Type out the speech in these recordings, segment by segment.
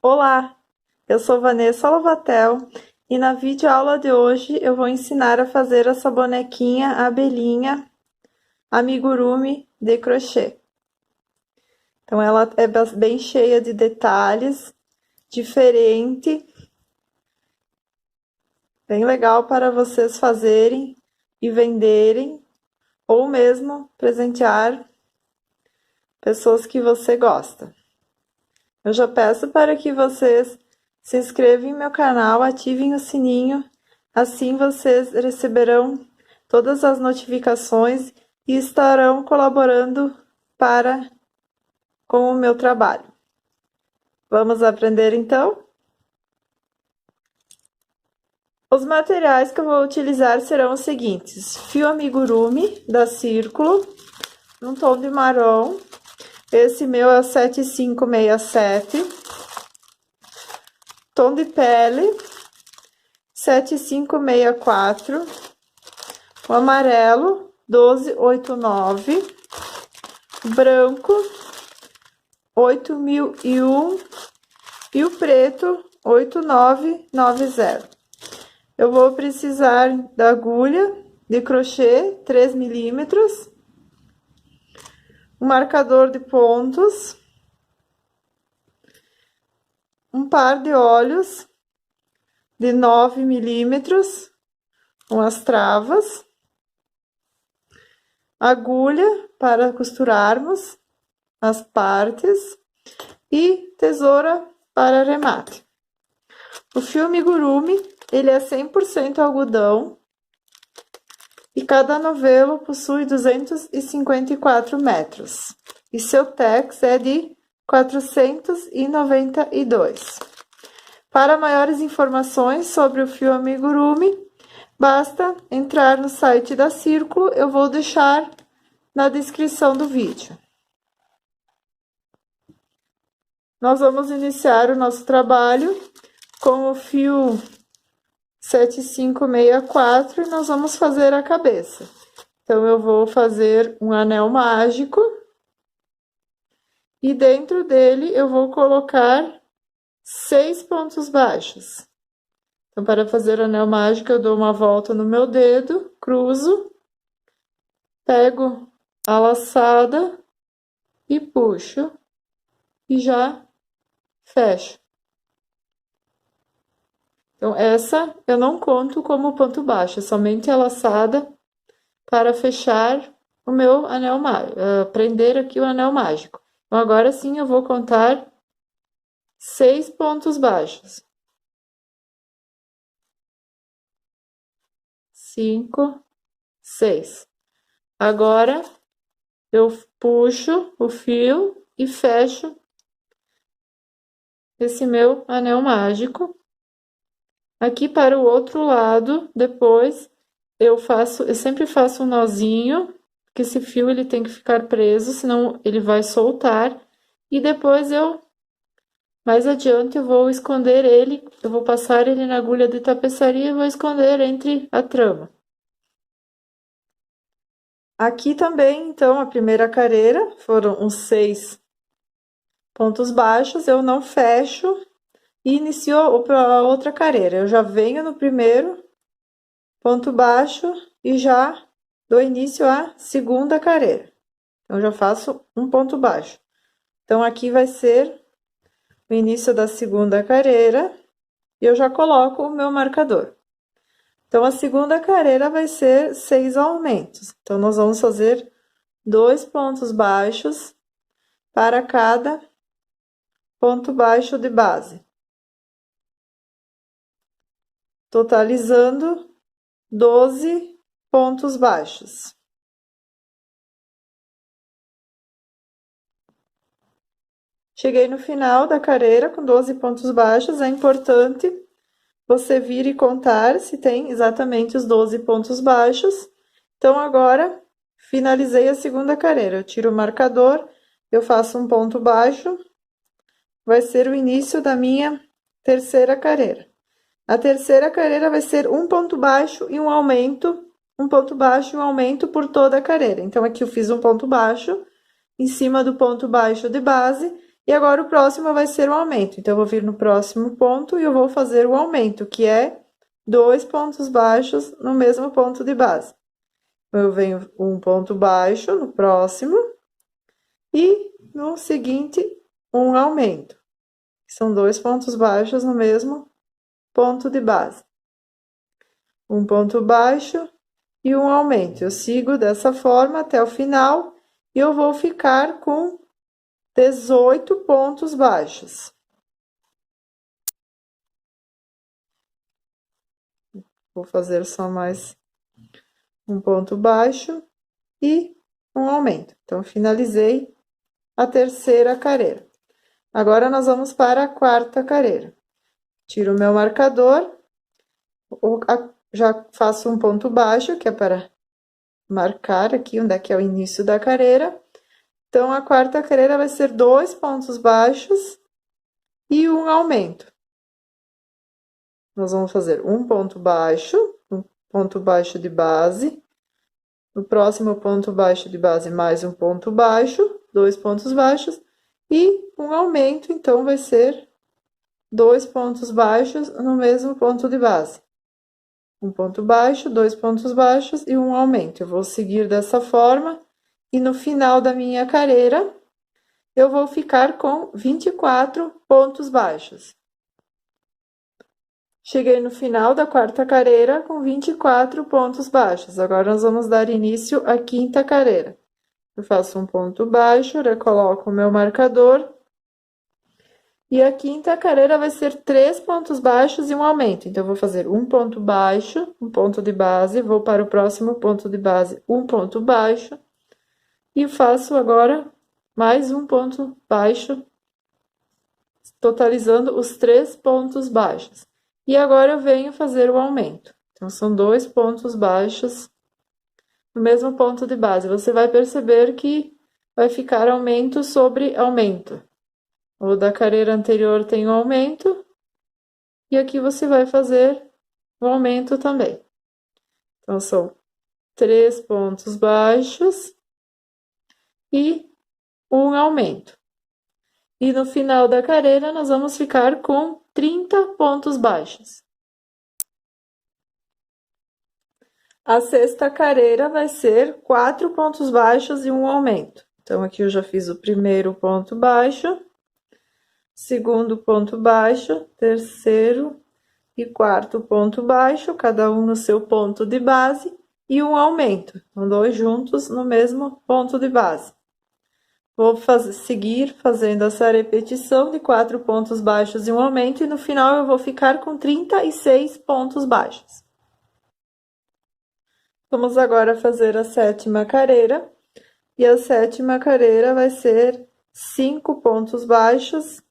Olá, eu sou Vanessa Lovatel e na videoaula de hoje eu vou ensinar a fazer essa bonequinha abelhinha amigurumi de crochê. Então ela é bem cheia de detalhes, diferente, bem legal para vocês fazerem e venderem ou mesmo presentear pessoas que você gosta. Eu já peço para que vocês se inscrevam em meu canal, ativem o sininho, assim vocês receberão todas as notificações e estarão colaborando com o meu trabalho. Vamos aprender então? Os materiais que eu vou utilizar serão os seguintes: fio amigurumi da Círculo, num tom de marrom. Esse meu é o 7567. Tom de pele 7564, o amarelo 1289, branco 8001 e o preto 8990. Eu vou precisar da agulha de crochê 3 milímetros, um marcador de pontos, um par de olhos de 9 milímetros, com as travas, agulha para costurarmos as partes e tesoura para arremate. O fio amigurumi, ele é 100% algodão e cada novelo possui 254 metros e seu tex é de 492. Para maiores informações sobre o fio amigurumi, basta entrar no site da Círculo, eu vou deixar na descrição do vídeo. Nós vamos iniciar o nosso trabalho com o fio 7564 e nós vamos fazer a cabeça. Então, eu vou fazer um anel mágico e dentro dele eu vou colocar 6 pontos baixos. Então, para fazer o anel mágico, eu dou uma volta no meu dedo, cruzo, pego a laçada e puxo e já fecho. Então, essa eu não conto como ponto baixo, é somente a laçada para fechar o meu anel mágico, prender aqui o anel mágico. Então, agora sim eu vou contar 6 pontos baixos. 5, 6. Agora, eu puxo o fio e fecho esse meu anel mágico. Aqui para o outro lado, depois, eu sempre faço um nozinho, porque esse fio ele tem que ficar preso, senão ele vai soltar. E depois mais adiante, eu vou esconder ele, eu vou passar ele na agulha de tapeçaria e vou esconder entre a trama. Aqui também, então, a primeira carreira, foram uns 6 pontos baixos, eu não fecho e inicio a outra carreira. Eu já venho no primeiro ponto baixo e já dou início à segunda carreira. Então, já faço um ponto baixo. Então, aqui vai ser o início da segunda carreira e eu já coloco o meu marcador. Então, a segunda carreira vai ser 6 aumentos. Então, nós vamos fazer 2 pontos baixos para cada ponto baixo de base, totalizando 12 pontos baixos. Cheguei no final da carreira com 12 pontos baixos, é importante você vir e contar se tem exatamente os 12 pontos baixos. Então, agora, finalizei a segunda carreira. Eu tiro o marcador, eu faço um ponto baixo, vai ser o início da minha terceira carreira. A terceira carreira vai ser um ponto baixo e um aumento, um ponto baixo e um aumento por toda a carreira. Então, aqui eu fiz um ponto baixo em cima do ponto baixo de base, E agora o próximo vai ser o aumento. Então, eu vou vir no próximo ponto e eu vou fazer o aumento, que é 2 pontos baixos no mesmo ponto de base. Eu venho um ponto baixo no próximo e no seguinte um aumento. São 2 pontos baixos no mesmo ponto de base. Um ponto baixo e um aumento. Eu sigo dessa forma até o final e eu vou ficar com 18 pontos baixos. Vou fazer só mais um ponto baixo e um aumento. Então, finalizei a terceira carreira. Agora, nós vamos para a quarta carreira. Tiro o meu marcador, já faço um ponto baixo, que é para marcar aqui onde é que é o início da carreira. Então, a quarta carreira vai ser 2 pontos baixos e um aumento. Nós vamos fazer um ponto baixo de base. No próximo ponto baixo de base, mais um ponto baixo, 2 pontos baixos e um aumento, então vai ser 2 pontos baixos no mesmo ponto de base. Um ponto baixo, 2 pontos baixos e um aumento. Eu vou seguir dessa forma e no final da minha carreira eu vou ficar com 24 pontos baixos. Cheguei no final da quarta carreira com 24 pontos baixos. Agora, nós vamos dar início à quinta carreira. Eu faço um ponto baixo, recoloco o meu marcador. E a quinta carreira vai ser 3 pontos baixos e um aumento. Então, eu vou fazer um ponto baixo, um ponto de base, vou para o próximo ponto de base, um ponto baixo. E faço agora mais um ponto baixo, totalizando os 3 pontos baixos. E agora eu venho fazer o aumento. Então, são 2 pontos baixos no mesmo ponto de base. Você vai perceber que vai ficar aumento sobre aumento. O da carreira anterior tem um aumento. E aqui você vai fazer o aumento também. Então, são 3 pontos baixos e um aumento. E no final da carreira, nós vamos ficar com 30 pontos baixos. A sexta carreira vai ser 4 pontos baixos e um aumento. Então, aqui eu já fiz o primeiro ponto baixo, segundo ponto baixo, terceiro e quarto ponto baixo, cada um no seu ponto de base, e um aumento. Então, 2 juntos no mesmo ponto de base. Vou seguir fazendo essa repetição de 4 pontos baixos e um aumento, e no final eu vou ficar com 36 pontos baixos. Vamos agora fazer a sétima carreira, e a sétima carreira vai ser 5 pontos baixos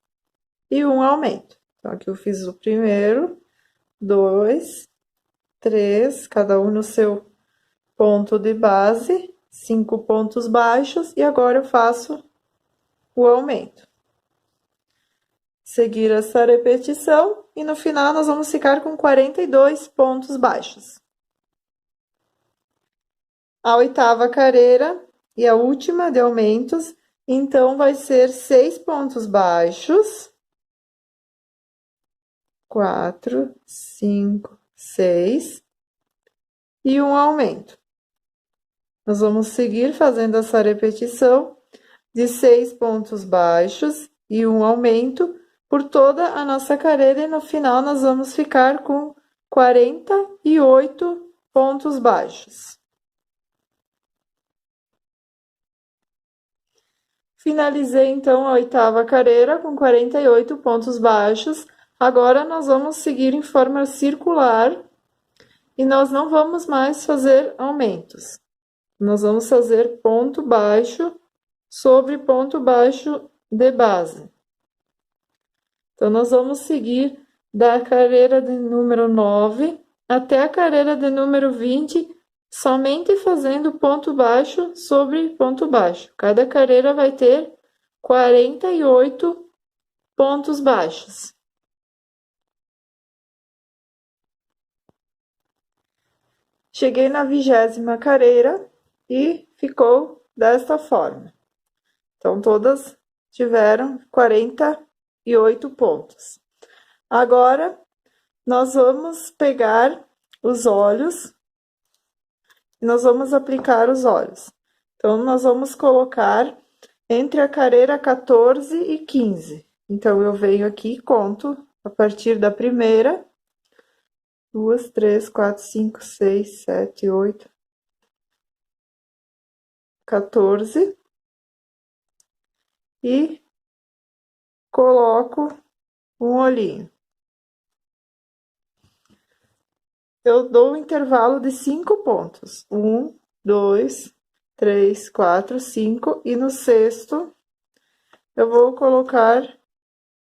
e um aumento. Então, aqui eu fiz o primeiro, 2, 3, cada um no seu ponto de base, 5 pontos baixos, e agora eu faço o aumento. Seguir essa repetição e no final nós vamos ficar com 42 pontos baixos. A oitava carreira e a última de aumentos, então vai ser 6 pontos baixos, 4, 5, 6 e um aumento. Nós vamos seguir fazendo essa repetição de 6 pontos baixos e um aumento por toda a nossa carreira, e no final nós vamos ficar com 48 pontos baixos. Finalizei então a oitava carreira com 48 pontos baixos. Agora nós vamos seguir em forma circular e nós não vamos mais fazer aumentos. Nós vamos fazer ponto baixo sobre ponto baixo de base. Então, nós vamos seguir da carreira de número 9 até a carreira de número 20, somente fazendo ponto baixo sobre ponto baixo. Cada carreira vai ter 48 pontos baixos. Cheguei na 20ª carreira e ficou desta forma. Então, todas tiveram 48 pontos. Agora, nós vamos pegar os olhos e nós vamos aplicar os olhos. Então, nós vamos colocar entre a careira 14 e 15. Então, eu venho aqui e conto a partir da primeira. 2, 3, 4, 5, 6, 7, 8, 14. E coloco um olhinho. Eu dou um intervalo de 5 pontos. 1, 2, 3, 4, 5. E no sexto, eu vou colocar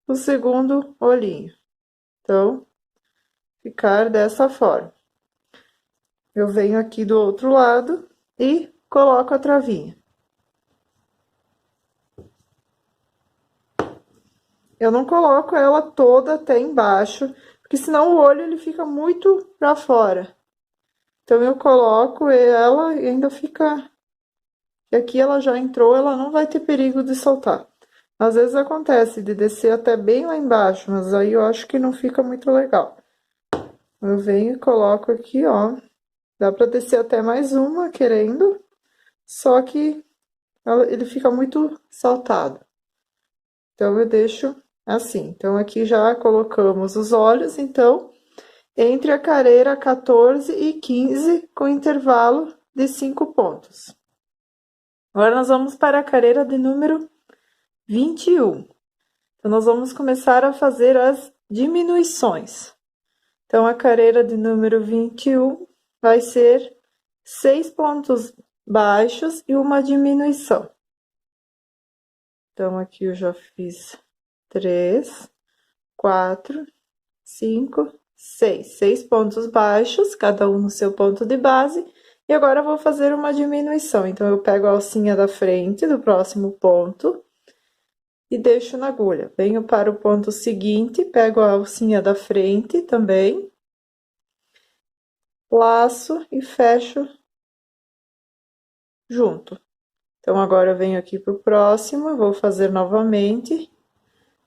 o segundo olhinho. Então, ficar dessa forma. Eu venho aqui do outro lado e coloco a travinha. Eu não coloco ela toda até embaixo, porque senão o olho ele fica muito pra fora. Então, eu coloco ela e ainda fica... E aqui ela já entrou, ela não vai ter perigo de soltar. Às vezes acontece de descer até bem lá embaixo, mas aí eu acho que não fica muito legal. Eu venho e coloco aqui, ó. Dá pra descer até mais uma, querendo. Só que ele fica muito saltado. Então, eu deixo assim. Então, aqui já colocamos os olhos. Então, entre a careira 14 e 15, com intervalo de 5 pontos. Agora, nós vamos para a careira de número 21. Então, nós vamos começar a fazer as diminuições. Então, a careira de número 21 vai ser 6 pontos baixos e uma diminuição. Então, aqui eu já fiz 3, 4, 5, 6. 6 pontos baixos, cada um no seu ponto de base. E agora eu vou fazer uma diminuição. Então, eu pego a alcinha da frente do próximo ponto e deixo na agulha. Venho para o ponto seguinte, pego a alcinha da frente também, laço e fecho junto. Então, agora eu venho aqui para o próximo, vou fazer novamente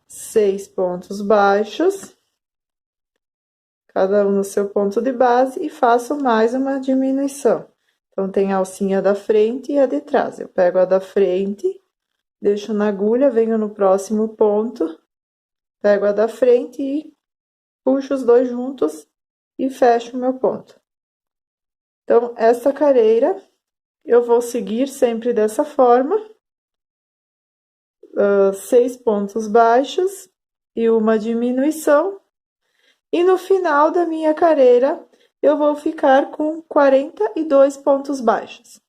6 pontos baixos, cada um no seu ponto de base, e faço mais uma diminuição. Então, tem a alcinha da frente e a de trás. Eu pego a da frente, deixo na agulha, venho no próximo ponto, pego a da frente e puxo os dois juntos e fecho o meu ponto. Então, essa careira eu vou seguir sempre dessa forma, 6 pontos baixos e uma diminuição, e no final da minha careira eu vou ficar com 42 pontos baixos.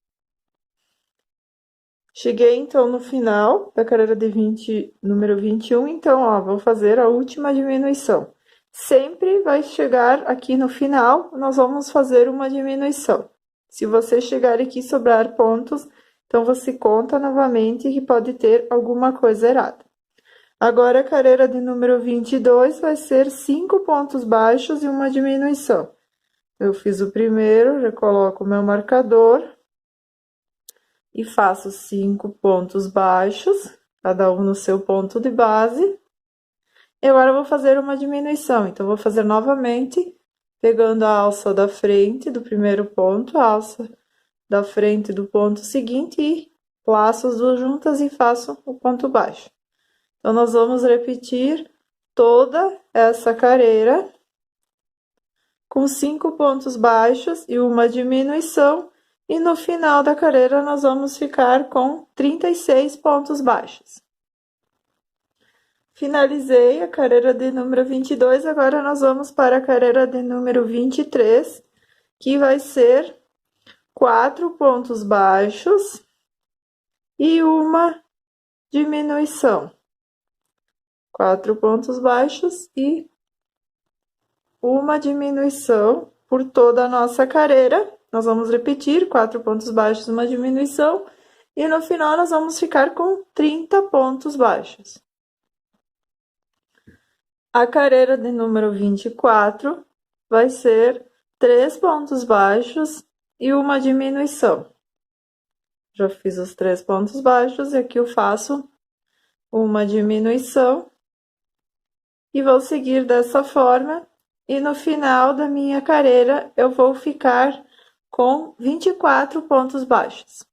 Cheguei, então, no final da careira de número 21, então, ó, vou fazer a última diminuição. Sempre vai chegar aqui no final, nós vamos fazer uma diminuição. Se você chegar aqui e sobrar pontos, então você conta novamente que pode ter alguma coisa errada. Agora, a careira de número 22 vai ser 5 pontos baixos e uma diminuição. Eu fiz o primeiro, já coloco o meu marcador e faço 5 pontos baixos, cada um no seu ponto de base. E agora eu vou fazer uma diminuição, então vou fazer novamente, pegando a alça da frente do primeiro ponto, a alça da frente do ponto seguinte e laço as duas juntas e faço o ponto baixo. Então, nós vamos repetir toda essa careira com 5 pontos baixos e uma diminuição, e no final da careira nós vamos ficar com 36 pontos baixos. Finalizei a careira de número 22, agora nós vamos para a careira de número 23, que vai ser 4 pontos baixos e uma diminuição. 4 pontos baixos e uma diminuição por toda a nossa careira. Nós vamos repetir 4 pontos baixos, uma diminuição, e no final nós vamos ficar com 30 pontos baixos. A careira de número 24 vai ser 3 pontos baixos e uma diminuição. Já fiz os 3 pontos baixos e aqui eu faço uma diminuição, e vou seguir dessa forma, e no final da minha carreira eu vou ficar com 24 pontos baixos.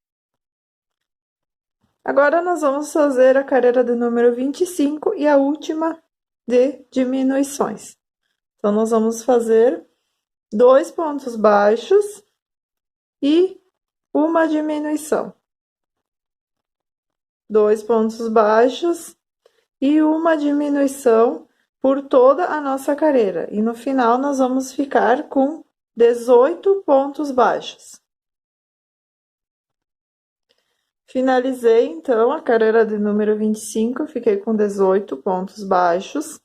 Agora nós vamos fazer a carreira de número 25 e a última de diminuições. Então, nós vamos fazer 2 pontos baixos e uma diminuição. 2 pontos baixos e uma diminuição por toda a nossa carreira. E no final, nós vamos ficar com 18 pontos baixos. Finalizei, então, a carreira de número 25, fiquei com 18 pontos baixos,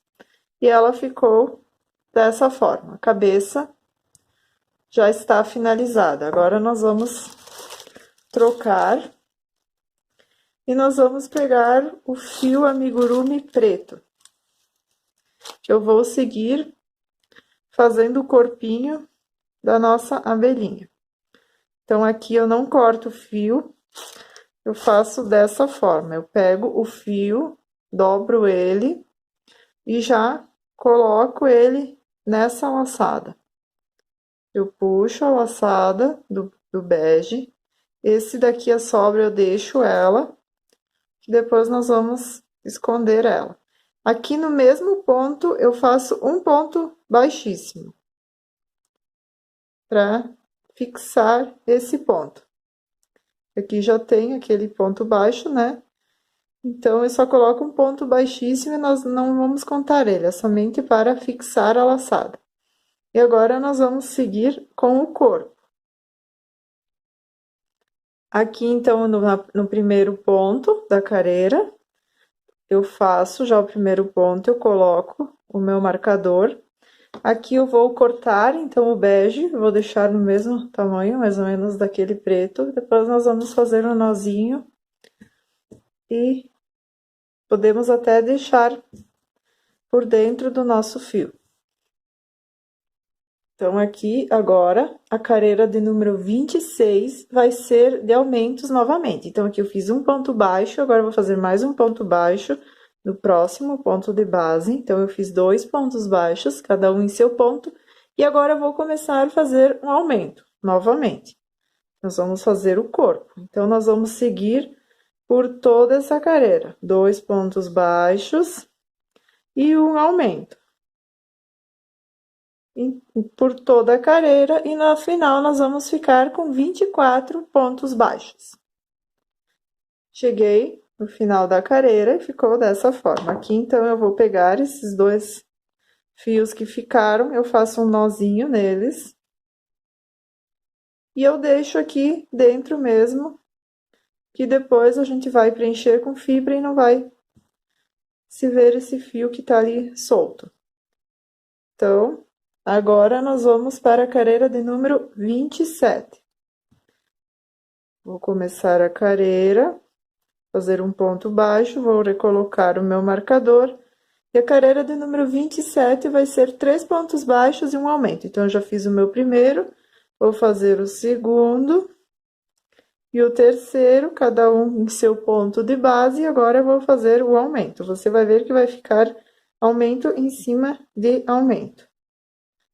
e ela ficou dessa forma. A cabeça já está finalizada. Agora, nós vamos trocar, e nós vamos pegar o fio amigurumi preto, que eu vou seguir fazendo o corpinho da nossa abelhinha. Então, aqui eu não corto o fio, eu faço dessa forma, eu pego o fio, dobro ele e já coloco ele nessa laçada. Eu puxo a laçada do bege, esse daqui a sobra eu deixo ela, que depois nós vamos esconder ela. Aqui no mesmo ponto, eu faço um ponto baixíssimo, para fixar esse ponto. Aqui já tem aquele ponto baixo, né? Então, eu só coloco um ponto baixíssimo e nós não vamos contar ele, é somente para fixar a laçada. E agora, nós vamos seguir com o corpo. Aqui, então, no primeiro ponto da carreira, eu faço já o primeiro ponto, eu coloco o meu marcador. Aqui eu vou cortar, então, o bege, vou deixar no mesmo tamanho, mais ou menos daquele preto. Depois, nós vamos fazer um nozinho e podemos até deixar por dentro do nosso fio. Então, aqui, agora, a carreira de número 26 vai ser de aumentos novamente. Então, aqui eu fiz um ponto baixo, agora eu vou fazer mais um ponto baixo no próximo ponto de base. Então, eu fiz 2 pontos baixos, cada um em seu ponto, e agora eu vou começar a fazer um aumento, novamente. Nós vamos fazer o corpo. Então, nós vamos seguir por toda essa carreira. 2 pontos baixos e um aumento. Por toda a carreira, e no final nós vamos ficar com 24 pontos baixos. Cheguei no final da carreira e ficou dessa forma. Aqui, então, eu vou pegar esses 2 fios que ficaram, eu faço um nozinho neles. E eu deixo aqui dentro mesmo, que depois a gente vai preencher com fibra e não vai se ver esse fio que tá ali solto. Então, agora nós vamos para a carreira de número 27. Vou começar a carreira, fazer um ponto baixo, vou recolocar o meu marcador, e a carreira de número 27 vai ser 3 pontos baixos e um aumento. Então, eu já fiz o meu primeiro, vou fazer o segundo e o terceiro, cada um em seu ponto de base, e agora eu vou fazer o aumento. Você vai ver que vai ficar aumento em cima de aumento.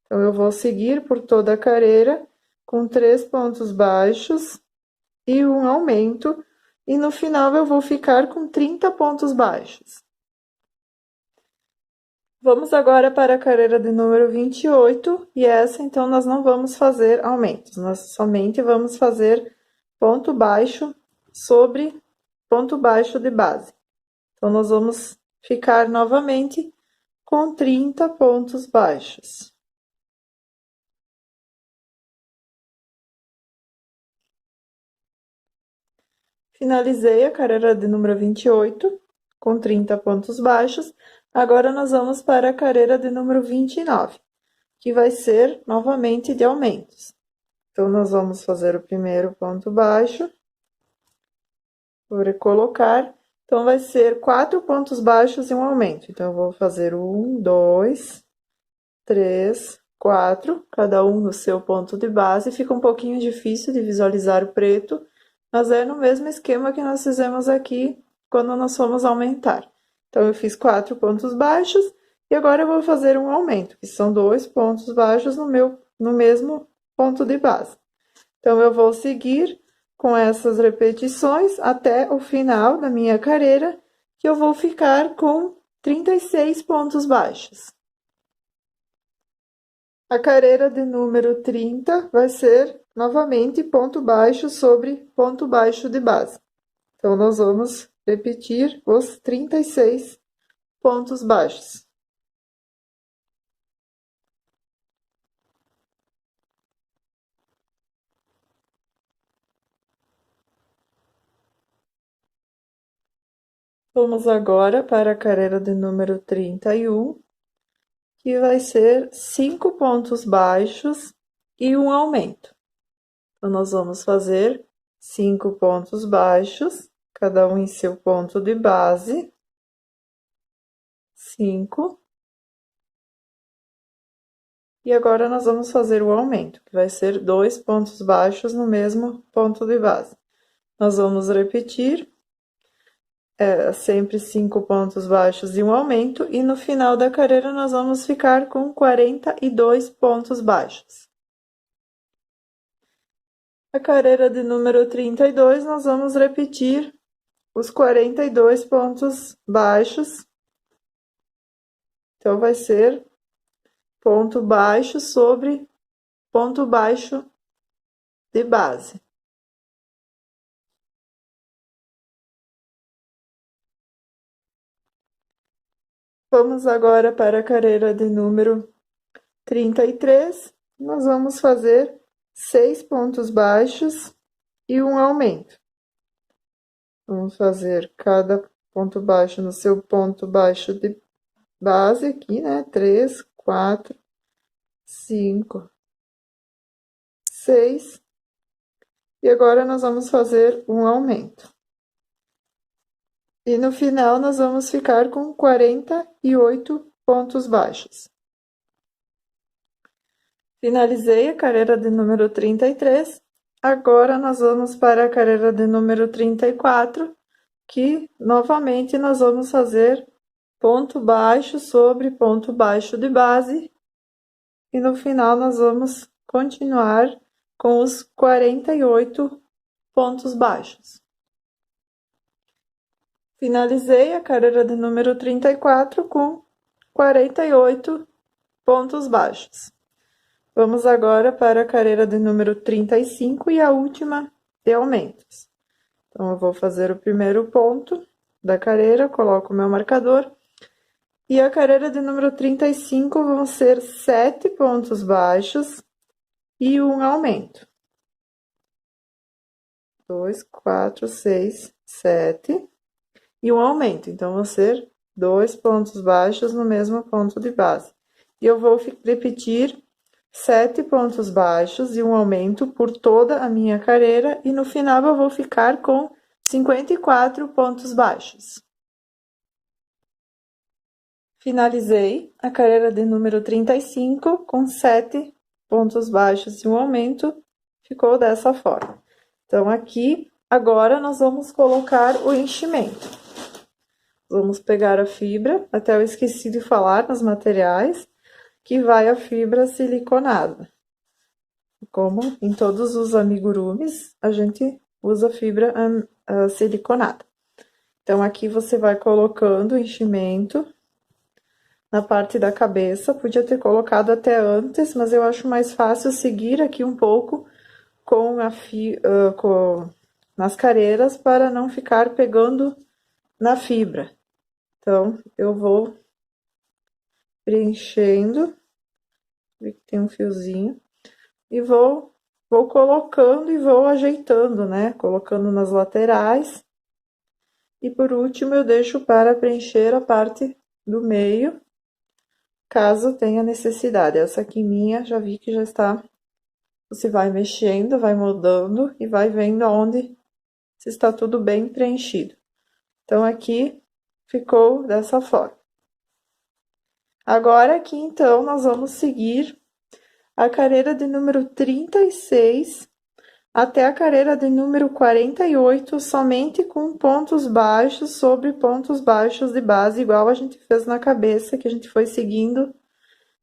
Então, eu vou seguir por toda a carreira com 3 pontos baixos e um aumento, e no final eu vou ficar com 30 pontos baixos. Vamos agora para a carreira de número 28, e essa, então, nós não vamos fazer aumentos, nós somente vamos fazer ponto baixo sobre ponto baixo de base. Então, nós vamos ficar novamente com 30 pontos baixos. Finalizei a carreira de número 28, com 30 pontos baixos. Agora, nós vamos para a carreira de número 29, que vai ser novamente de aumentos. Então, nós vamos fazer o primeiro ponto baixo, vou recolocar. Então, vai ser 4 pontos baixos e um aumento. Então, eu vou fazer 1, 2, 3, 4, cada um no seu ponto de base. Fica um pouquinho difícil de visualizar o preto, mas é no mesmo esquema que nós fizemos aqui quando nós fomos aumentar. Então, eu fiz 4 pontos baixos e agora eu vou fazer um aumento, que são 2 pontos baixos no mesmo ponto de base. Então, eu vou seguir com essas repetições até o final da minha carreira, que eu vou ficar com 36 pontos baixos. A carreira de número 30 vai ser novamente ponto baixo sobre ponto baixo de base. Então, nós vamos repetir os 36 pontos baixos. Vamos agora para a carreira de número 31, que vai ser 5 pontos baixos e um aumento. Então, nós vamos fazer 5 pontos baixos, cada um em seu ponto de base. 5. E agora nós vamos fazer o aumento, que vai ser 2 pontos baixos no mesmo ponto de base. Nós vamos repetir sempre 5 pontos baixos e um aumento, e no final da carreira nós vamos ficar com 42 pontos baixos. A carreira de número 32, nós vamos repetir os 42 pontos baixos. Então, vai ser ponto baixo sobre ponto baixo de base. Vamos agora para a carreira de número 33. Nós vamos fazer 6 pontos baixos e um aumento. Vamos fazer cada ponto baixo no seu ponto baixo de base aqui, né? 3, 4, 5, 6. E agora nós vamos fazer um aumento. E no final nós vamos ficar com 48 pontos baixos. Finalizei a carreira de número 33. Agora nós vamos para a carreira de número 34, que novamente nós vamos fazer ponto baixo sobre ponto baixo de base. E no final nós vamos continuar com os 48 pontos baixos. Finalizei a carreira de número 34 com 48 pontos baixos. Vamos agora para a carreira de número 35 e a última de aumentos. Então, eu vou fazer o primeiro ponto da carreira, coloco o meu marcador. E a carreira de número 35 vão ser 7 pontos baixos e um aumento. 2, 4, 6, 7. E um aumento, então vão ser 2 pontos baixos no mesmo ponto de base. E eu vou repetir 7 pontos baixos e um aumento por toda a minha carreira, e no final eu vou ficar com 54 pontos baixos. Finalizei a carreira de número 35 com 7 pontos baixos e um aumento, ficou dessa forma. Então, aqui, agora nós vamos colocar o enchimento. Vamos pegar a fibra, até eu esqueci de falar nos materiais, que vai a fibra siliconada. Como em todos os amigurumis, a gente usa fibra siliconada. Então, aqui você vai colocando o enchimento na parte da cabeça. Podia ter colocado até antes, mas eu acho mais fácil seguir aqui um pouco com nas careiras para não ficar pegando na fibra. Então, eu vou preenchendo, vi que tem um fiozinho, e vou colocando e vou ajeitando, né? Colocando nas laterais. E por último, eu deixo para preencher a parte do meio, caso tenha necessidade. Essa aqui minha, já vi que já está. Você vai mexendo, vai mudando e vai vendo aonde se está tudo bem preenchido. Então, aqui ficou dessa forma. Agora, aqui, então, nós vamos seguir a carreira de número 36, até a carreira de número 48, somente com pontos baixos sobre pontos baixos de base, igual a gente fez na cabeça, que a gente foi seguindo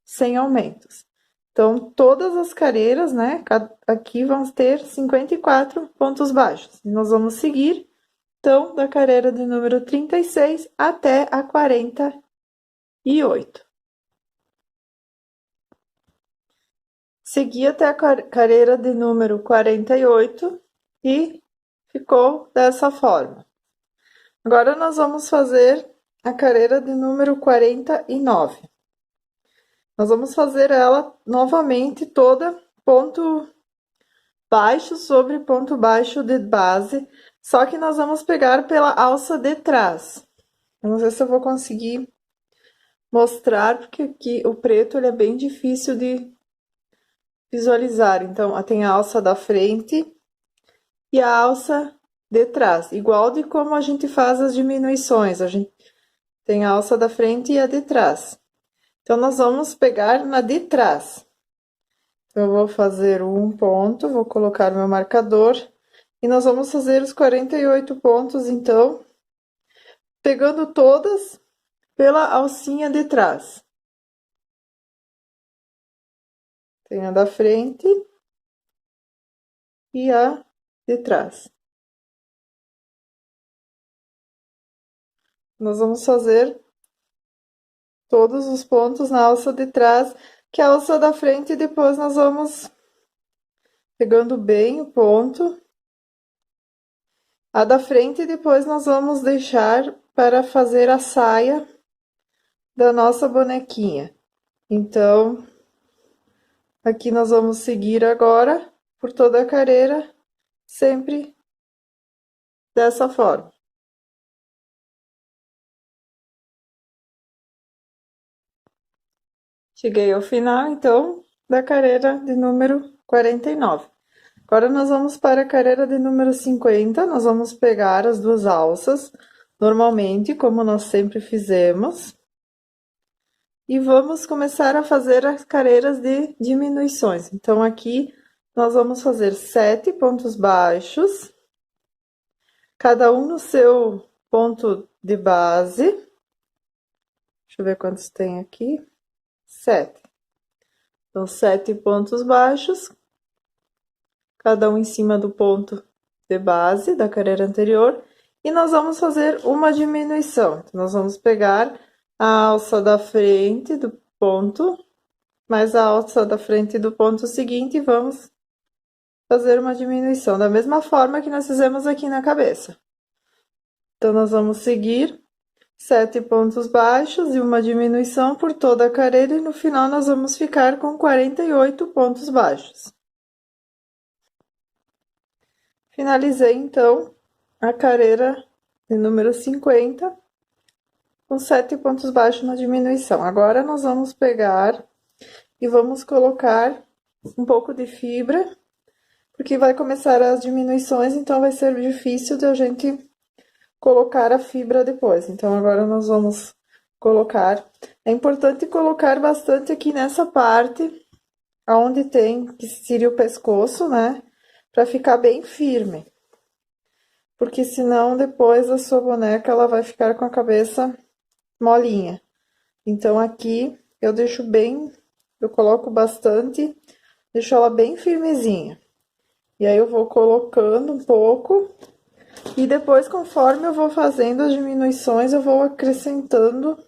sem aumentos. Então, todas as carreiras, né, aqui vão ter 54 pontos baixos. E nós vamos seguir, então, da carreira de número 36 até a 48. Segui até a carreira de número 48 e ficou dessa forma. Agora, nós vamos fazer a carreira de número 49. Nós vamos fazer ela novamente toda ponto baixo sobre ponto baixo de base, só que nós vamos pegar pela alça de trás. Vamos ver se eu vou conseguir mostrar, porque aqui o preto ele é bem difícil de visualizar. Então, tem a alça da frente e a alça de trás, igual de como a gente faz as diminuições. A gente tem a alça da frente e a de trás. Então, nós vamos pegar na de trás. Então, eu vou fazer um ponto, vou colocar meu marcador, e nós vamos fazer os 48 pontos, então, pegando todas pela alcinha de trás. Tem a da frente e a de trás. Nós vamos fazer todos os pontos na alça de trás, que é a alça da frente, e depois nós vamos pegando bem o ponto. A da frente, depois nós vamos deixar para fazer a saia da nossa bonequinha. Então, aqui nós vamos seguir agora por toda a carreira, sempre dessa forma. Cheguei ao final, então, da carreira de número 49. Agora, nós vamos para a carreira de número 50, nós vamos pegar as duas alças, normalmente, como nós sempre fizemos, e vamos começar a fazer as carreiras de diminuições. Então, aqui, nós vamos fazer 7 pontos baixos, cada um no seu ponto de base. Deixa eu ver quantos tem aqui. 7. Então, 7 pontos baixos, cada um em cima do ponto de base da carreira anterior, e nós vamos fazer uma diminuição. Então, nós vamos pegar a alça da frente do ponto, mais a alça da frente do ponto seguinte, e vamos fazer uma diminuição, da mesma forma que nós fizemos aqui na cabeça. Então, nós vamos seguir 7 pontos baixos e uma diminuição por toda a carreira, e no final nós vamos ficar com 48 pontos baixos. Finalizei, então, a carreira de número 50, com 7 pontos baixos na diminuição. Agora, nós vamos pegar e vamos colocar um pouco de fibra, porque vai começar as diminuições, então vai ser difícil de a gente colocar a fibra depois. Então, agora nós vamos colocar. É importante colocar bastante aqui nessa parte, onde tem, que seria o pescoço, né? Para ficar bem firme. Porque senão, depois, a sua boneca, ela vai ficar com a cabeça molinha. Então, aqui, eu deixo bem, eu coloco bastante, deixo ela bem firmezinha. E aí, eu vou colocando um pouco, e depois, conforme eu vou fazendo as diminuições, eu vou acrescentando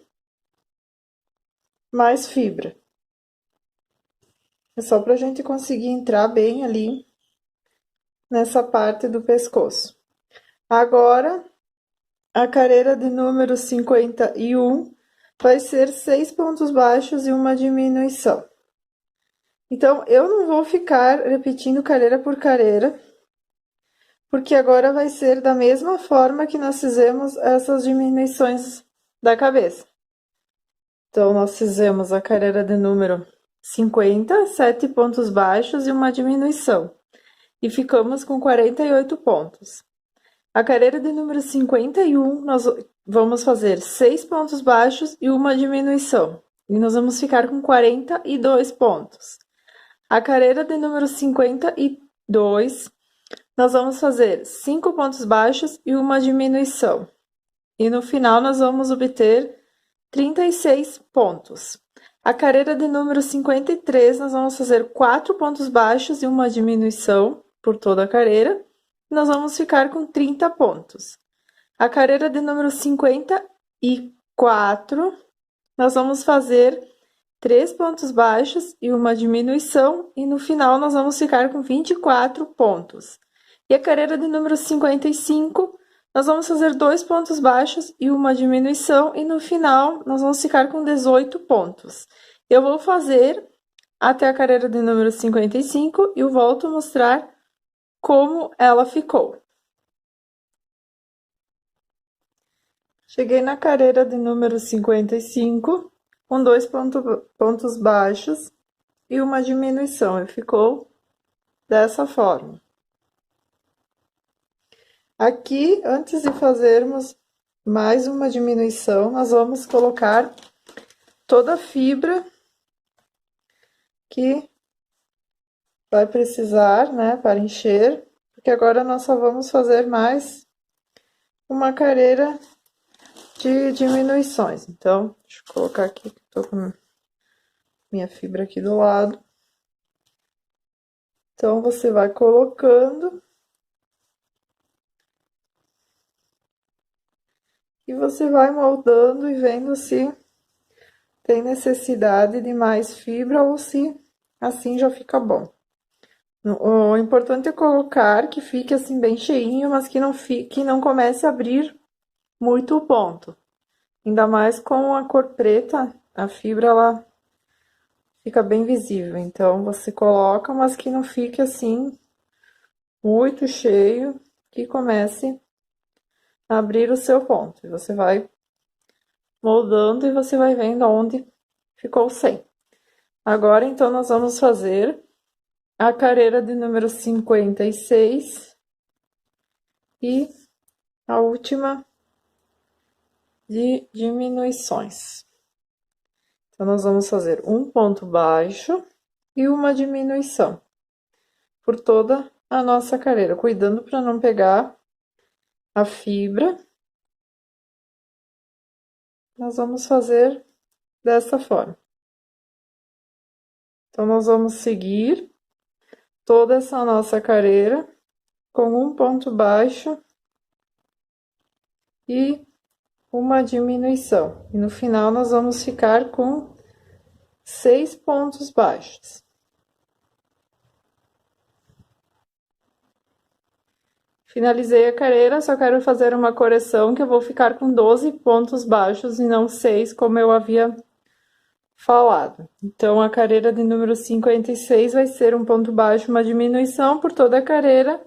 mais fibra. É só pra gente conseguir entrar bem ali nessa parte do pescoço. Agora, a carreira de número 51 vai ser 6 pontos baixos e uma diminuição. Então, eu não vou ficar repetindo carreira por carreira, porque agora vai ser da mesma forma que nós fizemos essas diminuições da cabeça. Então, nós fizemos a carreira de número 50, 7 pontos baixos e uma diminuição. E ficamos com 48 pontos. A carreira de número 51, nós vamos fazer 6 pontos baixos e uma diminuição. E nós vamos ficar com 42 pontos. A carreira de número 52, nós vamos fazer 5 pontos baixos e uma diminuição. E no final, nós vamos obter 36 pontos. A carreira de número 53, nós vamos fazer 4 pontos baixos e uma diminuição por toda a carreira. Nós vamos ficar com 30 pontos. A carreira de número 54, nós vamos fazer 3 pontos baixos e uma diminuição, e no final nós vamos ficar com 24 pontos. E a carreira de número 55, nós vamos fazer 2 pontos baixos e uma diminuição, e no final nós vamos ficar com 18 pontos. Eu vou fazer até a carreira de número 55 e eu volto a mostrar como ela ficou. Cheguei na carreira de número 55, com 2 pontos baixos e uma diminuição, e ficou dessa forma. Aqui, antes de fazermos mais uma diminuição, nós vamos colocar toda a fibra que vai precisar, né, para encher, porque agora nós só vamos fazer mais uma carreira de diminuições. Então, deixa eu colocar aqui, que eu tô com minha fibra aqui do lado. Então, você vai colocando e você vai moldando e vendo se tem necessidade de mais fibra ou se assim já fica bom. O importante é colocar que fique assim bem cheinho, mas que não comece a abrir muito o ponto. Ainda mais com a cor preta, a fibra ela fica bem visível. Então, você coloca, mas que não fique assim muito cheio, que comece a abrir o seu ponto. E você vai moldando e você vai vendo onde ficou sem. Agora, então, nós vamos fazer a carreira de número 56 e a última de diminuições. Então, nós vamos fazer um ponto baixo e uma diminuição por toda a nossa carreira, cuidando para não pegar a fibra. Nós vamos fazer dessa forma. Então, nós vamos seguir toda essa nossa carreira com um ponto baixo e uma diminuição. E no final, nós vamos ficar com 6 pontos baixos. Finalizei a carreira, só quero fazer uma correção que eu vou ficar com 12 pontos baixos e não 6, como eu havia falado. Então, a carreira de número 56 vai ser um ponto baixo, uma diminuição por toda a carreira.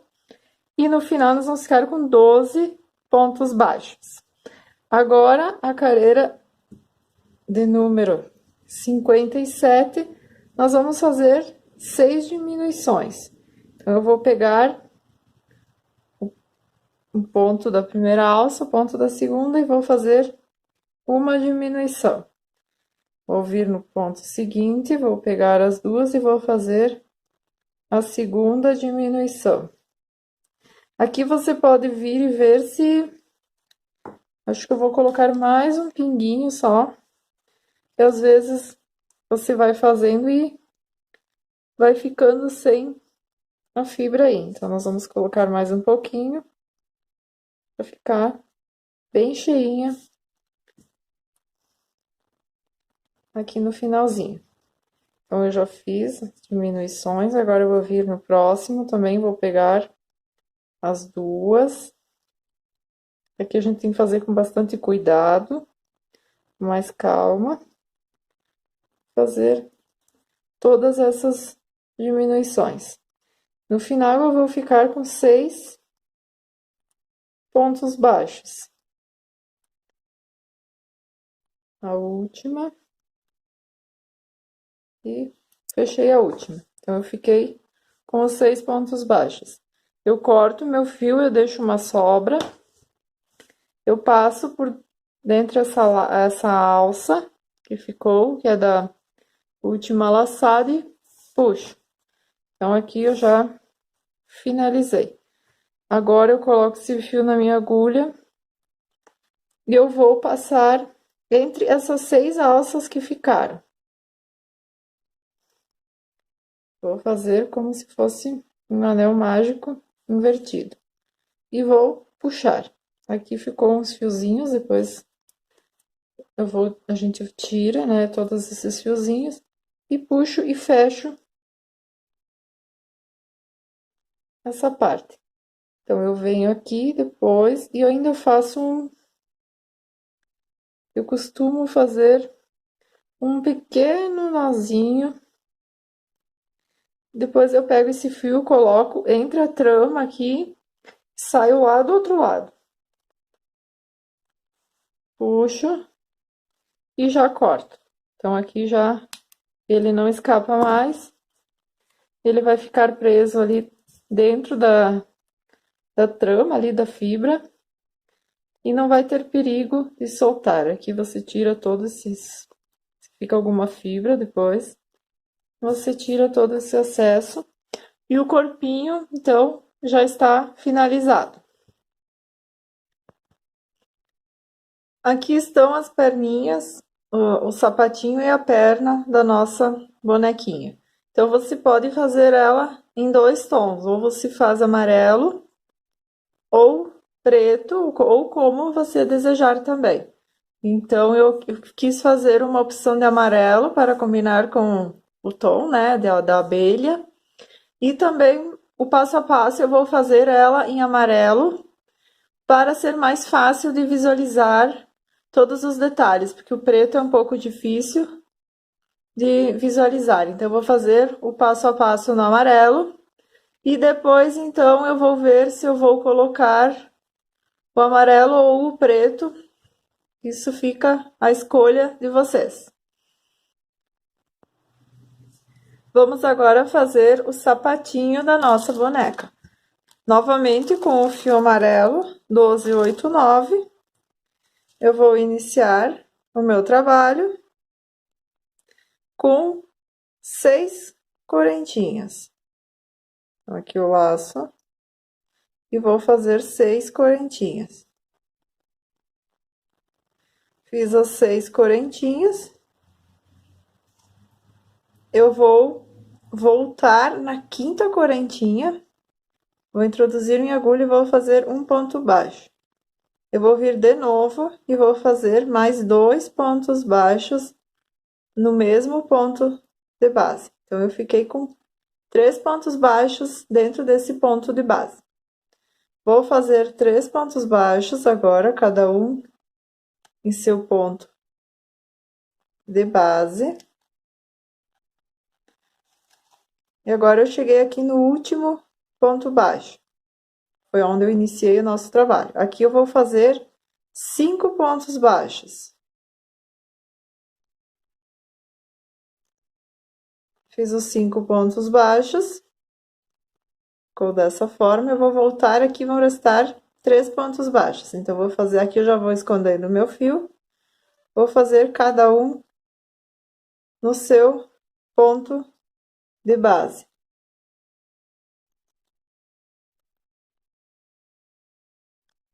E no final, nós vamos ficar com 12 pontos baixos. Agora, a carreira de número 57, nós vamos fazer 6 diminuições. Então, eu vou pegar um ponto da primeira alça, o ponto da segunda e vou fazer uma diminuição. Vou vir no ponto seguinte, vou pegar as duas e vou fazer a segunda diminuição. Aqui você pode vir e ver se... Acho que eu vou colocar mais um pinguinho só. E às vezes você vai fazendo e vai ficando sem a fibra aí. Então, nós vamos colocar mais um pouquinho para ficar bem cheinha aqui no finalzinho. Então, eu já fiz as diminuições, agora eu vou vir no próximo, também vou pegar as duas. Aqui a gente tem que fazer com bastante cuidado, com mais calma. Fazer todas essas diminuições. No final, eu vou ficar com 6 pontos baixos. A última. E fechei a última. Então, eu fiquei com os 6 pontos baixos. Eu corto meu fio, eu deixo uma sobra. Eu passo por dentro essa alça que ficou, que é da última laçada, e puxo. Então, aqui eu já finalizei. Agora eu coloco esse fio na minha agulha e eu vou passar entre essas 6 alças que ficaram. Vou fazer como se fosse um anel mágico invertido. E vou puxar. Aqui ficou uns fiozinhos, depois a gente tira, né, todos esses fiozinhos e puxo e fecho essa parte. Então, eu venho aqui depois e eu ainda faço eu costumo fazer um pequeno nozinho. Depois eu pego esse fio, coloco entre a trama aqui, saio lá do outro lado. Puxo e já corto. Então, aqui já ele não escapa mais. Ele vai ficar preso ali dentro da trama, ali da fibra. E não vai ter perigo de soltar. Aqui você tira todos esses... Se fica alguma fibra depois, você tira todo esse excesso. E o corpinho, então, já está finalizado. Aqui estão as perninhas, o sapatinho e a perna da nossa bonequinha. Então, você pode fazer ela em 2 tons, ou você faz amarelo, ou preto, ou como você desejar também. Então, eu quis fazer uma opção de amarelo para combinar com o tom, né, da abelha. E também, o passo a passo, eu vou fazer ela em amarelo, para ser mais fácil de visualizar todos os detalhes, porque o preto é um pouco difícil de visualizar. Então, eu vou fazer o passo a passo no amarelo e depois, então, eu vou ver se eu vou colocar o amarelo ou o preto. Isso fica a escolha de vocês. Vamos agora fazer o sapatinho da nossa boneca. Novamente com o fio amarelo 1289, eu vou iniciar o meu trabalho com 6 correntinhas. Aqui o laço e vou fazer 6 correntinhas. Fiz as 6 correntinhas, eu vou voltar na quinta correntinha, vou introduzir minha agulha e vou fazer um ponto baixo. Eu vou vir de novo e vou fazer mais 2 pontos baixos no mesmo ponto de base. Então, eu fiquei com 3 pontos baixos dentro desse ponto de base. Vou fazer 3 pontos baixos agora, cada um em seu ponto de base. E agora eu cheguei aqui no último ponto baixo. Foi onde eu iniciei o nosso trabalho. Aqui eu vou fazer 5 pontos baixos. Fiz os 5 pontos baixos. Ficou dessa forma. Eu vou voltar aqui, vão restar 3 pontos baixos. Então, eu vou fazer aqui, eu já vou escondendo o meu fio. Vou fazer cada um no seu ponto de base.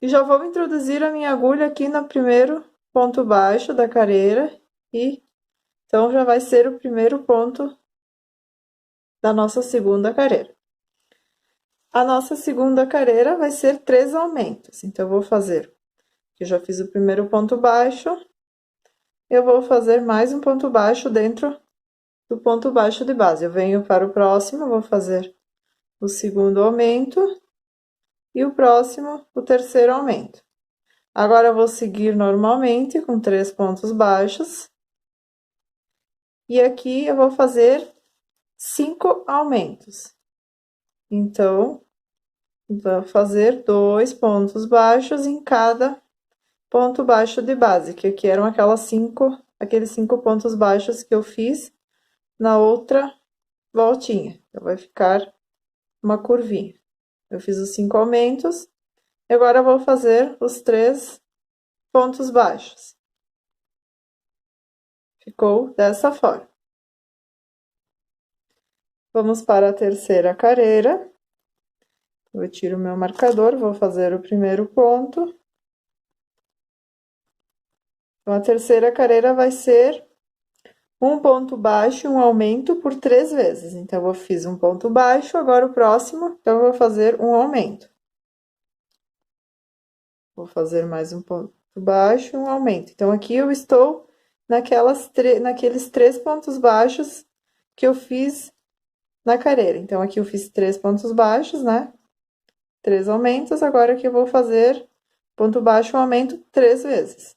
E já vou introduzir a minha agulha aqui no primeiro ponto baixo da careira. E então, já vai ser o primeiro ponto da nossa segunda careira. A nossa segunda careira vai ser 3 aumentos. Então, eu vou fazer... Eu já fiz o primeiro ponto baixo. Eu vou fazer mais um ponto baixo dentro do ponto baixo de base. Eu venho para o próximo, vou fazer o segundo aumento. E o próximo, o terceiro aumento. Agora, eu vou seguir normalmente com 3 pontos baixos. E aqui, eu vou fazer 5 aumentos. Então, vou fazer 2 pontos baixos em cada ponto baixo de base, que aqui eram aqueles 5 pontos baixos que eu fiz na outra voltinha. Então, vai ficar uma curvinha. Eu fiz os 5 aumentos, e agora eu vou fazer os 3 pontos baixos. Ficou dessa forma. Vamos para a terceira careira. Eu tiro o meu marcador, vou fazer o primeiro ponto. Então, a terceira carreira vai ser um ponto baixo e um aumento por 3 vezes. Então, eu fiz um ponto baixo, agora o próximo, então, eu vou fazer um aumento. Vou fazer mais um ponto baixo e um aumento. Então, aqui eu estou naqueles 3 pontos baixos que eu fiz na carreira. Então, aqui eu fiz 3 pontos baixos, né? 3 aumentos, agora aqui eu vou fazer ponto baixo e um aumento 3 vezes.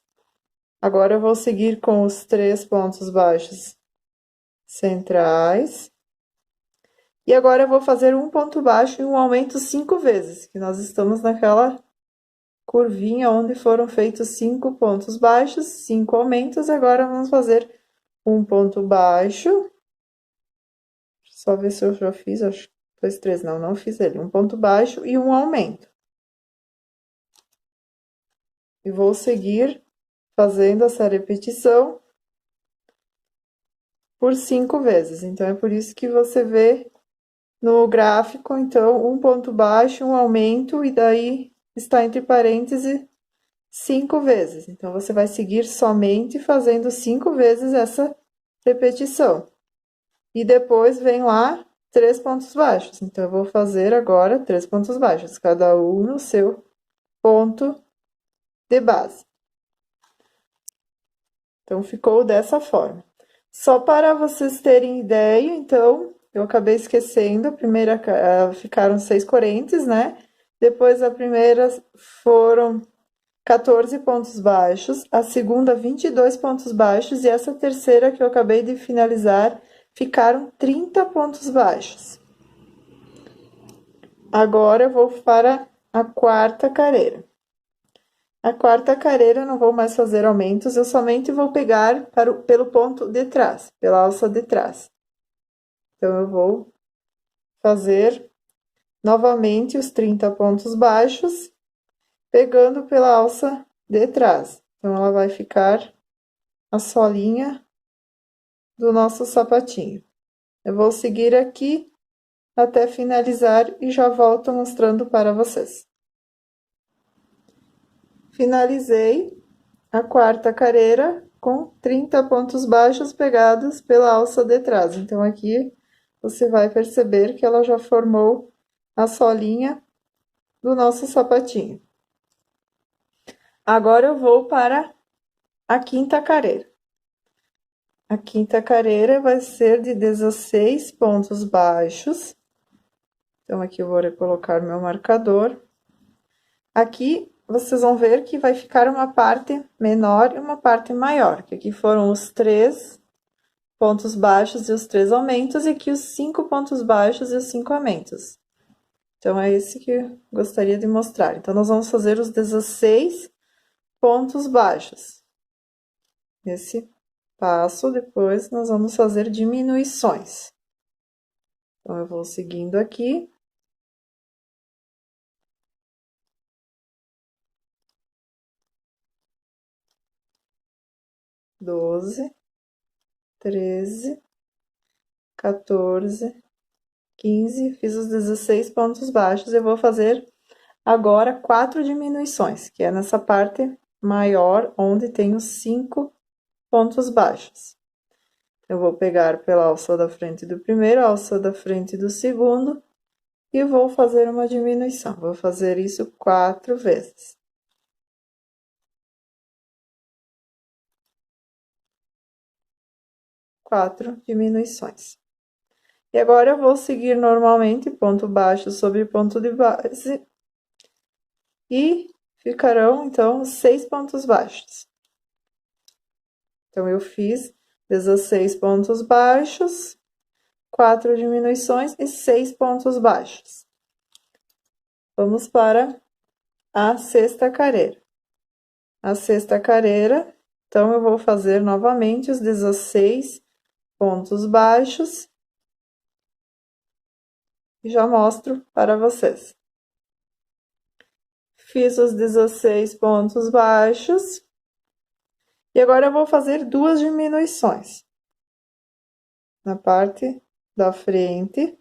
Agora, eu vou seguir com os 3 pontos baixos centrais. E agora, eu vou fazer um ponto baixo e um aumento 5 vezes, que nós estamos naquela curvinha onde foram feitos 5 pontos baixos, 5 aumentos. Agora, vamos fazer um ponto baixo. Só ver se eu já fiz, acho que 2, 3, não fiz ele. Um ponto baixo e um aumento. E vou seguir fazendo essa repetição por 5 vezes. Então, é por isso que você vê no gráfico, então, um ponto baixo, um aumento, e daí está entre parênteses 5 vezes. Então, você vai seguir somente fazendo 5 vezes essa repetição. E depois vem lá 3 pontos baixos. Então, eu vou fazer agora 3 pontos baixos, cada um no seu ponto de base. Então, ficou dessa forma. Só para vocês terem ideia, então, eu acabei esquecendo, a primeira ficaram 6 correntes, né? Depois a primeira foram 14 pontos baixos, a segunda 22 pontos baixos e essa terceira que eu acabei de finalizar ficaram 30 pontos baixos. Agora eu vou para a quarta carreira. A quarta carreira eu não vou mais fazer aumentos, eu somente vou pegar pelo ponto de trás, pela alça de trás. Então, eu vou fazer novamente os 30 pontos baixos, pegando pela alça de trás. Então, ela vai ficar a solinha do nosso sapatinho. Eu vou seguir aqui até finalizar e já volto mostrando para vocês. Finalizei a quarta carreira com 30 pontos baixos pegados pela alça de trás. Então, aqui você vai perceber que ela já formou a solinha do nosso sapatinho. Agora, eu vou para a quinta carreira. A quinta carreira vai ser de 16 pontos baixos. Então, aqui eu vou colocar meu marcador. Aqui, vocês vão ver que vai ficar uma parte menor e uma parte maior, que aqui foram os 3 pontos baixos e os 3 aumentos, e aqui os 5 pontos baixos e os 5 aumentos. Então, é esse que eu gostaria de mostrar. Então, nós vamos fazer os 16 pontos baixos. Nesse passo, depois, nós vamos fazer diminuições. Então, eu vou seguindo aqui. Doze, 13, 14, 15, fiz os 16 pontos baixos. Eu vou fazer agora 4 diminuições, que é nessa parte maior, onde tem os 5 pontos baixos. Eu vou pegar pela alça da frente do primeiro, alça da frente do segundo, e vou fazer uma diminuição. Vou fazer isso 4 vezes. Quatro diminuições. E agora, eu vou seguir normalmente ponto baixo sobre ponto de base. E ficarão, então, 6 pontos baixos. Então, eu fiz 16 pontos baixos, 4 diminuições e 6 pontos baixos. Vamos para a sexta carreira. A sexta carreira, então, eu vou fazer novamente os 16 pontos baixos. E já mostro para vocês. Fiz os 16 pontos baixos. E agora eu vou fazer 2 diminuições. Na parte da frente.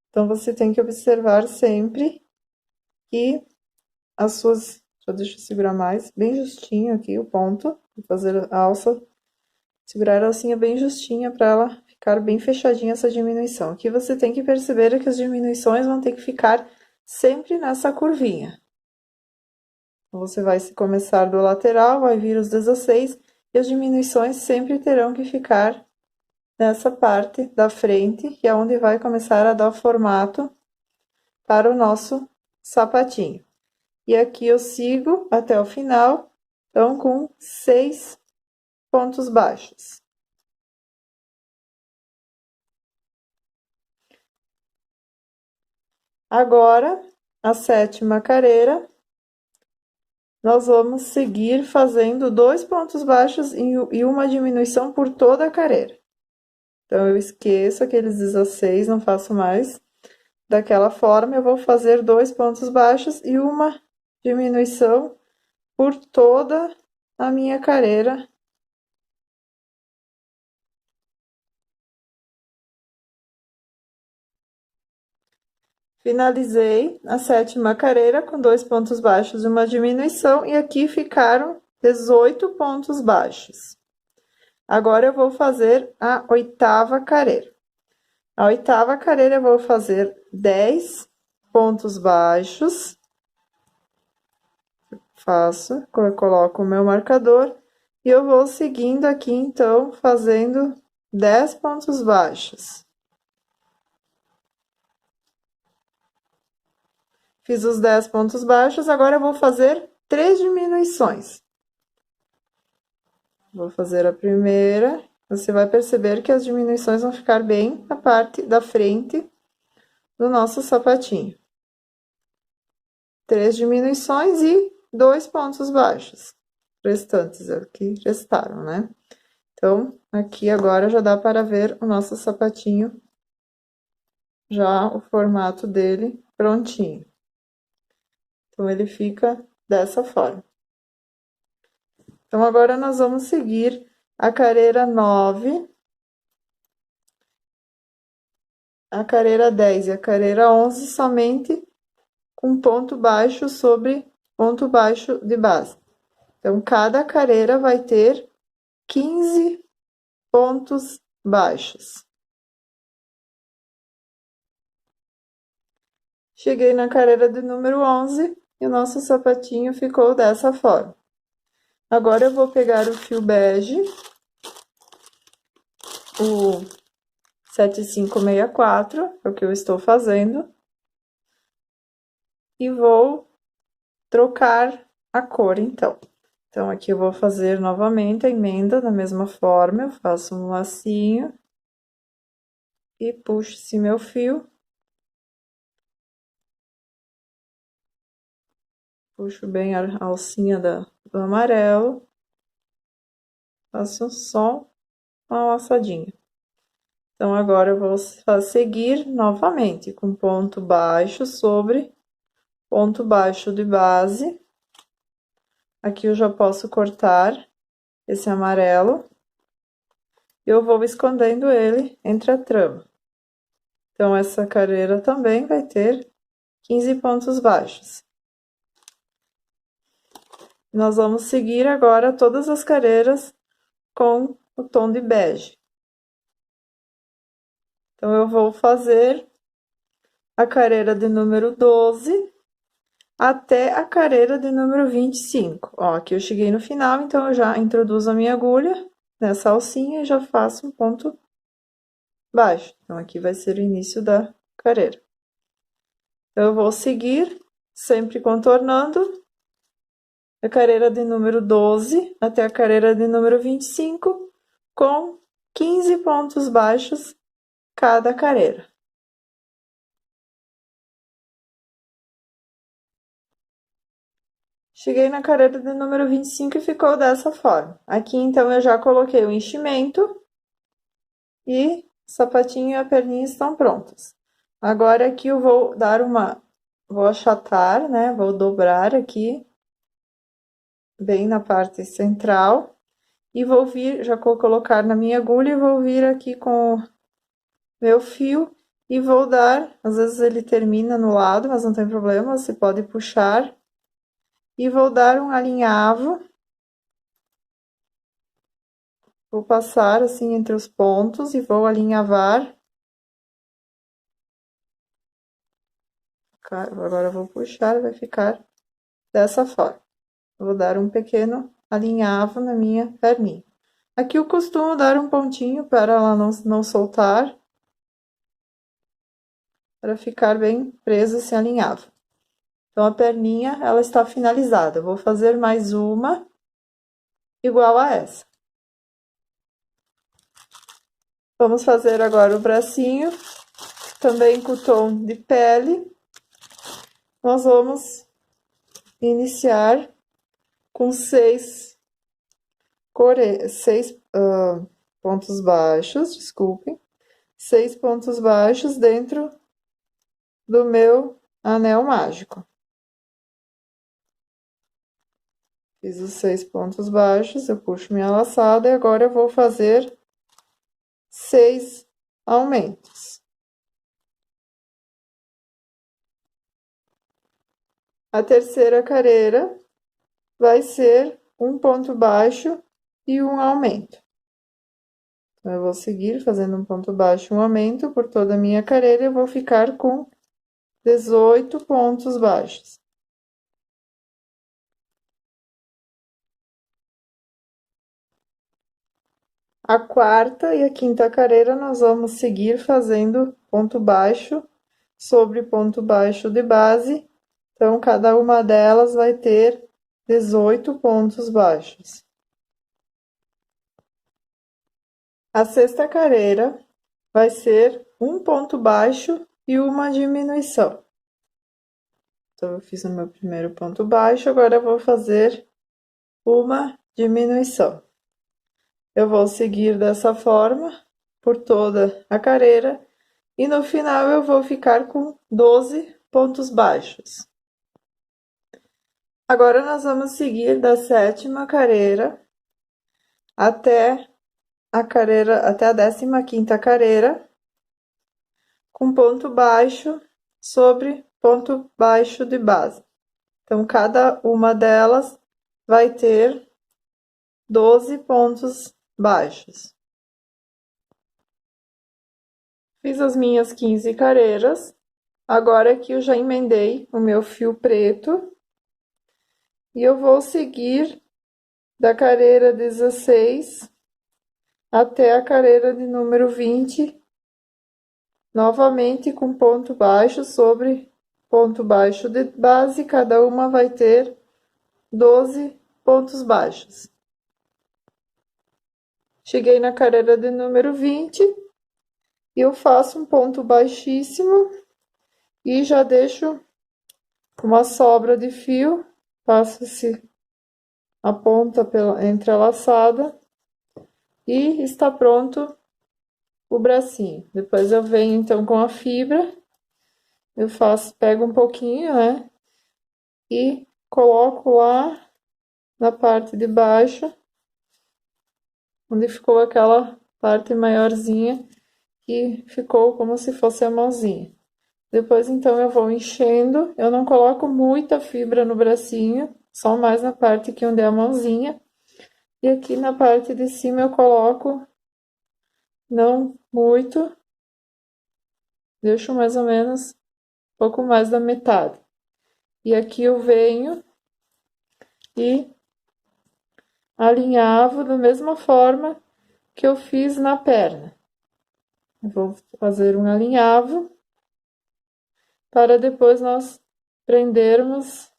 Então, você tem que observar sempre e as suas... Deixa eu segurar mais, bem justinho aqui o ponto, vou fazer a alça, segurar a alcinha bem justinha para ela ficar bem fechadinha essa diminuição. Aqui você tem que perceber que as diminuições vão ter que ficar sempre nessa curvinha. Você vai começar do lateral, vai vir os 16 e as diminuições sempre terão que ficar nessa parte da frente, que é onde vai começar a dar o formato para o nosso sapatinho. E aqui eu sigo até o final, então com 6 pontos baixos. Agora, a 7ª carreira, nós vamos seguir fazendo 2 pontos baixos e uma diminuição por toda a carreira. Então, eu esqueço aqueles 16, não faço mais. Daquela forma, eu vou fazer 2 pontos baixos e uma diminuição por toda a minha carreira. Finalizei a 7ª carreira com 2 pontos baixos e uma diminuição, e aqui ficaram 18 pontos baixos. Agora, eu vou fazer a 8ª carreira. A 8ª carreira, eu vou fazer 10 pontos baixos. Coloco o meu marcador e eu vou seguindo aqui, então, fazendo 10 pontos baixos. Fiz os 10 pontos baixos, agora eu vou fazer 3 diminuições. Vou fazer a primeira, você vai perceber que as diminuições vão ficar bem na parte da frente do nosso sapatinho. 3 diminuições e 2 pontos baixos restantes, é o que restaram, né? Então, aqui agora já dá para ver o nosso sapatinho, já o formato dele prontinho. Então, ele fica dessa forma. Então, agora nós vamos seguir a carreira 9, a carreira 10 e a carreira 11 somente com ponto baixo sobre ponto baixo de base. Então, cada carreira vai ter 15 pontos baixos. Cheguei na carreira de número 11 e o nosso sapatinho ficou dessa forma. Agora, eu vou pegar o fio bege, o 7564, é o que eu estou fazendo, e vou trocar a cor, então. Então, aqui eu vou fazer novamente a emenda da mesma forma, eu faço um lacinho e puxo esse meu fio. Puxo bem a alcinha do amarelo, faço só uma laçadinha. Então, agora eu vou seguir novamente com ponto baixo sobre ponto baixo de base. Aqui eu já posso cortar esse amarelo. Eu vou escondendo ele entre a trama. Então, essa carreira também vai ter 15 pontos baixos. Nós vamos seguir agora todas as carreiras com o tom de bege. Então, eu vou fazer a carreira de número 12 até a carreira de número 25. Ó, aqui eu cheguei no final, então eu já introduzo a minha agulha nessa alcinha e já faço um ponto baixo. Então, aqui vai ser o início da carreira. Então, eu vou seguir, sempre contornando a carreira de número 12 até a carreira de número 25, com 15 pontos baixos cada carreira. Cheguei na carreira de número 25 e ficou dessa forma. Aqui, então, eu já coloquei o enchimento e o sapatinho e a perninha estão prontos. Agora, aqui eu vou dar vou achatar, né? Vou dobrar aqui, bem na parte central. E vou vir, já vou colocar na minha agulha e vou vir aqui com o meu fio E vou dar, às vezes ele termina no lado, mas não tem problema, você pode puxar. E vou dar um alinhavo. Vou passar assim entre os pontos e vou alinhavar. Agora eu vou puxar, vai ficar dessa forma. Vou dar um pequeno alinhavo na minha perninha. Aqui eu costumo dar um pontinho para ela não soltar, para ficar bem preso esse alinhavo. Então, a perninha, ela está finalizada. Eu vou fazer mais uma igual a essa. Vamos fazer agora o bracinho, também com o tom de pele. Nós vamos iniciar com seis pontos baixos, desculpem, 6 pontos baixos dentro do meu anel mágico. Fiz os 6 pontos baixos, eu puxo minha laçada e agora eu vou fazer 6 aumentos. A terceira carreira vai ser um ponto baixo e um aumento. Então, eu vou seguir fazendo um ponto baixo e um aumento por toda a minha carreira, eu vou ficar com 18 pontos baixos. A quarta e a quinta carreira nós vamos seguir fazendo ponto baixo sobre ponto baixo de base. Então, cada uma delas vai ter 18 pontos baixos. A sexta carreira vai ser um ponto baixo e uma diminuição. Então, eu fiz o meu primeiro ponto baixo, agora eu vou fazer uma diminuição. Eu vou seguir dessa forma por toda a carreira e no final eu vou ficar com 12 pontos baixos. Agora nós vamos seguir da sétima carreira até a 15ª carreira com ponto baixo sobre ponto baixo de base. Então, cada uma delas vai ter 12 pontos baixos. Fiz as minhas 15 carreiras. Agora aqui eu já emendei o meu fio preto. E eu vou seguir da carreira 16 até a carreira de número 20, novamente com ponto baixo sobre ponto baixo de base, cada uma vai ter 12 pontos baixos. Cheguei na carreira de número 20 e eu faço um ponto baixíssimo e já deixo uma sobra de fio, passo-se a ponta entrelaçada e está pronto o bracinho. Depois eu venho então com a fibra, pego um pouquinho, né? E coloco lá na parte de baixo, onde ficou aquela parte maiorzinha, que ficou como se fosse a mãozinha. Depois, então, eu vou enchendo, eu não coloco muita fibra no bracinho, só mais na parte que onde é a mãozinha. E aqui na parte de cima eu coloco, não muito, deixo mais ou menos um pouco mais da metade. E aqui eu venho e alinhavo da mesma forma que eu fiz na perna. Eu vou fazer um alinhavo para depois nós prendermos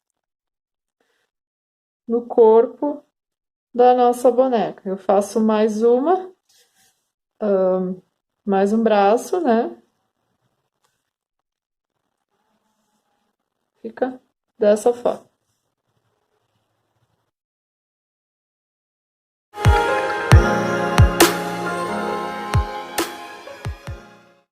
no corpo da nossa boneca. Eu faço mais mais um braço, né? Fica dessa forma.